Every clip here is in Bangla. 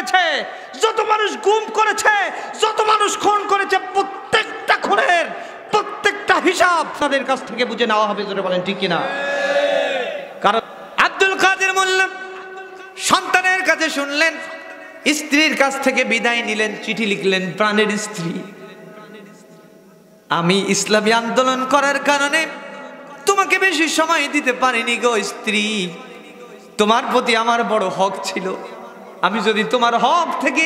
করেছে, যত মানুষ গুম করেছে, যত মানুষ খুন করেছে, প্রত্যেকটা খুনের প্রত্যেকটা হিসাব তাদের কাছ থেকে বুঝে নেওয়া হবে। জোরে বলেন ঠিক কিনা? কারণ আব্দুল কাদের মোল্লা সন্তানের কাছে শুনলেন, স্ত্রীর কাছ থেকে বিদায় নিলেন, চিঠি লিখলেন, প্রাণের স্ত্রী, আমি ইসলামী আন্দোলন করার কারণে তোমাকে বেশি সময় দিতে পারিনি গো স্ত্রী, তোমার প্রতি আমার বড় হক ছিল, আমি যদি তোমার হক থেকে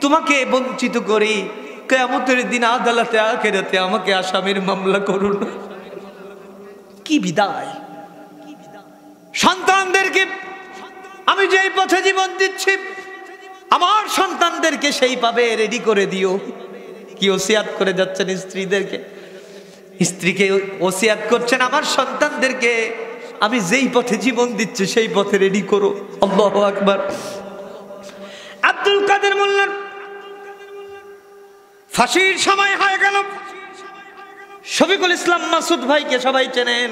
তোমাকে বঞ্চিত করি, কিয়ামতের দিন আদালতে আখিরাতে আমাকে আসামির মামলা করুন। কি বিদায়! সন্তানদেরকে আমি যেই পথে জীবন দিচ্ছি, আমার সন্তানদেরকে সেইভাবে রেডি করে দিও। কি ওসিয়াত করে যাচ্ছেন স্ত্রীদেরকে, স্ত্রীকে ওসিয়াত করছেন, আমার সন্তানদেরকে আমি যেই পথে জীবন দিচ্ছি সেই পথে রেডি করো। আল্লাহু আকবার। আব্দুল কাদের মোল্লার ফাঁসির সময় হয়ে গেল। শফিকুল ইসলাম মাসুদ ভাইকে সবাই চেনেন,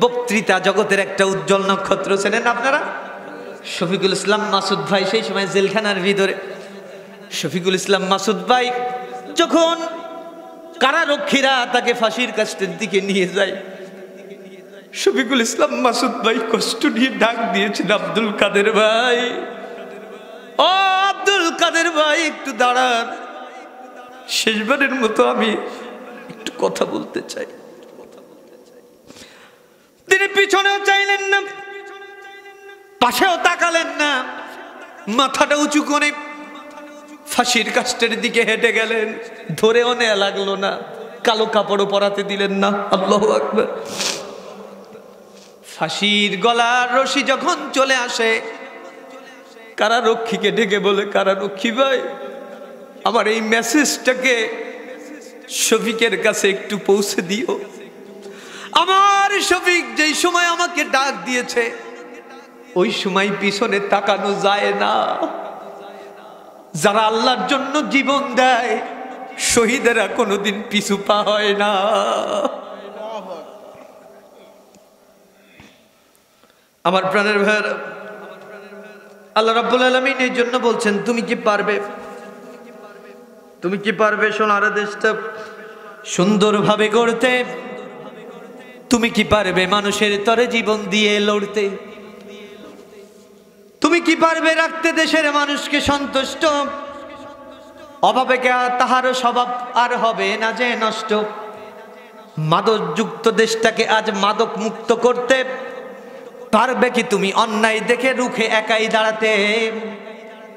বক্তৃতা জগতের একটা উজ্জ্বল নক্ষত্র, চেনেন আপনারা? শফিকুল ইসলাম মাসুদ ভাই সেই সময় জেলখানার ভিতরে। শফিকুল ইসলাম মাসুদ ভাই যখন কারারক্ষীরা তাকে ফাঁসির কাস্টের দিকে নিয়ে যায়, শফিকুল ইসলাম মাসুদ ভাই কষ্ট নিয়ে ডাক দিয়েছেন, আব্দুল কাদের ভাই, ও আব্দুল কাদের ভাই একটু দাঁড়ান, শেষবারের মতো আমি একটু কথা বলতে চাই। তিনি পিছনেও চাইলেন না, পাশেও তাকালেন না, মাথাটা উঁচু করে ফাঁসির কাস্টের দিকে হেঁটে গেলেন। ধরেও নেওয়া লাগলো না, কালো কাপড়ও পরাতে দিলেন না। আল্লাহু আকবার। ফাঁসির গলার রশি যখন চলে আসে, কারারক্ষীকে ডেকে বলে, কারারক্ষী ভাই, আমার এই মেসেজটাকে শফিকের কাছে একটু পৌঁছে দিও। আমার শফিক যেই সময় আমাকে ডাক দিয়েছে ওই সময় পিছনে তাকানো যায় না। যারা আল্লাহর জন্য জীবন দেয় শহীদেরা কোনোদিন পিছু পা হয় না। আমার প্রাণের ভাইয়েরা, আল্লাহ রাব্বুল আলামিন এই জন্য বলছেন, তুমি কি পারবে, তুমি কি পারবে সোনার দেশটা সুন্দরভাবে গড়তে? তুমি কি পারবে মানুষের তরে জীবন দিয়ে লড়তে? তুমি কি পারবে রাখতে দেশের মানুষকে সন্তুষ্ট? অভাবে তাহার স্বভাব আর হবে না যে নষ্ট। মাদকযুক্ত দেশটাকে আজ মাদক মুক্ত করতে পারবে কি তুমি অন্যায় দেখে রুখে একাই দাঁড়াতে?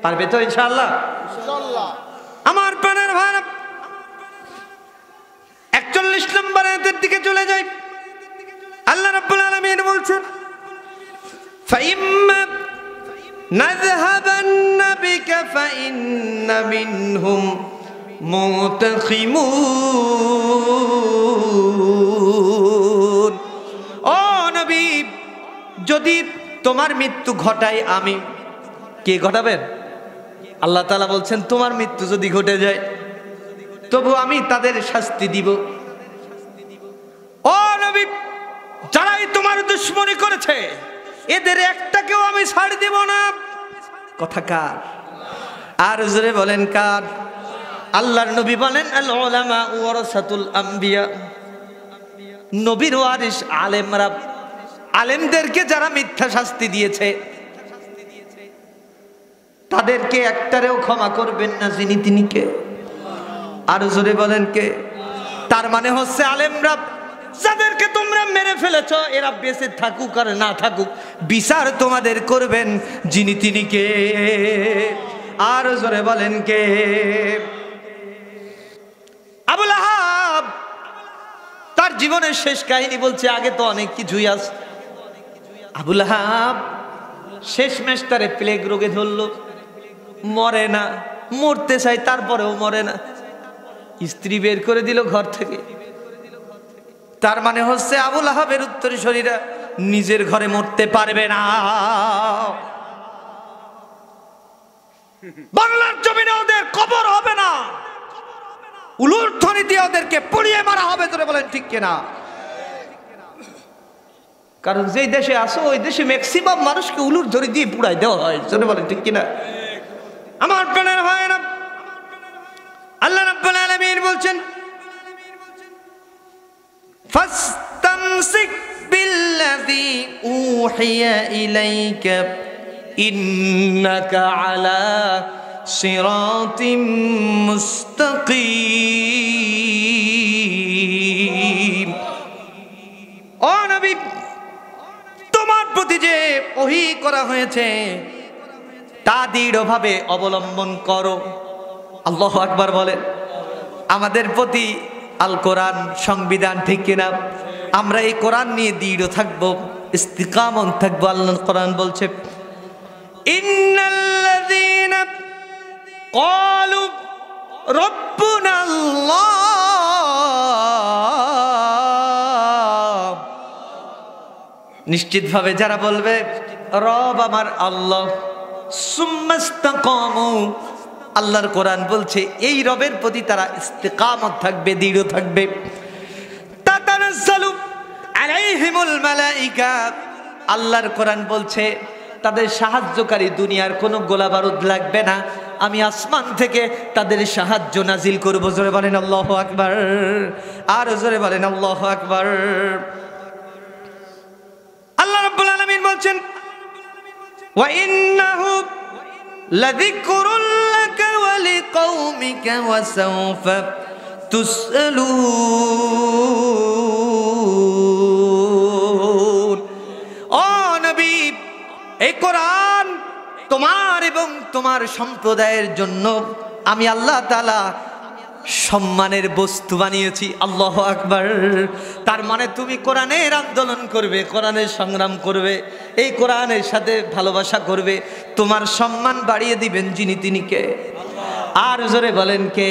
পারবে তো ইনশাআল্লাহ? আমার প্রাণের ভাইরা, 41 নম্বর আয়াতের দিকে চলে যাই। আল্লাহ রাব্বুল আলামিন বলছেন, ফাইম্মা নাযহাবান্না বিকা ফাইন্না মিনহুম মুতাখিমুন। ও নবী, যদি তোমার মৃত্যু ঘটাই আমি, কে ঘটাবেন? আল্লাহ তাআলা বলছেন, তোমার মৃত্যু যদি ঘটে যায় তবু আমি তাদের শাস্তি দিব। ও নবী, যারাই তোমার দুশমনি করেছে এদের একটাকেও আমি ছাড় দিব না। কথা কার? আর জোরে বলেন কার? আল্লাহর নবী বলেন, আল উলামা ওয়ারাসাতুল আম্বিয়া, নবীর ওয়ারিস আলেমরা, আলেমদেরকে যারা মিথ্যা শাস্তি দিয়েছে তাদেরকে একটারেও ক্ষমা করবেন না যিনি তিনি কে? আর জোরে বলেন কে? তার মানে হচ্ছে আলেমরা যাদেরকে তোমরা মেরে ফেলেছো এরা বেঁচে থাকুক আর না থাকুক বিচার তোমাদের করবেন যিনি তিনি কে? আর জোরে বলেন কে? আবু লাহাব তার জীবনের শেষ কাহিনী বলছে, আগে তো অনেক কিছুই আছে। আবু লাহাব শেষমেশ তারে প্লেগ রোগে ধরলো, মরে না, মরতে চাই তারপরেও মরে না, স্ত্রী বের করে দিল ঘর থেকে। তার মানে হচ্ছে আবু লাহাবের উত্তরসূরিরা নিজের ঘরে মরতে পারবে না। বাংলার জমিনে ওদের কবর হবে না, উলুর ধ্বনি দিয়ে ওদেরকে পুড়িয়ে মারা হবে। তোরা বলেন ঠিক কিনা? কারণ যেই দেশে আসো ওই দেশে ম্যাক্সিমাম মানুষকে উলুর ধ্বনি দিয়ে পুড়াই দেওয়া হয়। তোরা বলেন ঠিক কিনা? আমার প্রাণের হয় না, আল্লাহ রাব্বুল আলামিন বলছেন ফাস্তামসিক বিল্লাযী উহিয়া ইলাইকা ইন্নাকা আলা সিরাতিম মুস্তাকিম। ও নবী, তোমার প্রতি যে ওহী করা হয়েছে তা দৃঢ়ভাবে অবলম্বন করো। আল্লাহু আকবার বলেন। আমাদের প্রতি আল কোরআন সংবিধান, ঠিক কিনা? আমরা এই কোরআন নিয়ে দৃঢ় থাকবো, ইস্তিকামত থাকবো। আল্লাহ কোরআন বলছে ইন্নাল্লাযীনা ক্বালু রাব্বুনা আল্লাহ, নিশ্চিতভাবে যারা বলবে রব আমার আল্লাহ, সুম্মাস্তাকামু, আল্লাহর কোরআন বলছে এই রবের প্রতি তারা ইস্তিকামত থাকবে, দৃঢ় থাকবে। তাতানাজ্জালু আলাইহিমুল মালাইকা, আল্লাহর কোরআন বলছে তাদের সাহায্যকারী দুনিয়ার কোনো গোলা বারুদ লাগবে না, আমি আসমান থেকে তাদের সাহায্য নাজিল করব। জোরে বলেন আল্লাহু আকবার, আর জোরে বলেন আল্লাহু আকবার। আল্লাহ রাব্বুল আলামিন বলছেন ওয়া ইন্নাহু লাযিকরুল লাকা ওয়া লিকাওমিকা ওয়া সাওফা তুসআলুন। ও নবী, এই কোরআন তোমার এবং তোমার সম্প্রদায়ের জন্য আমি আল্লাহ তাআলা সম্মানের বস্তু বানিয়েছি। আল্লাহু আকবার। তার মানে তুমি কোরআনের আন্দোলন করবে, কোরআনের সংগ্রাম করবে, এই কোরআনের সাথে ভালোবাসা করবে, তোমার সম্মান বাড়িয়ে দিবেন যিনি, তিনি কে? আর জোরে বলেন কে?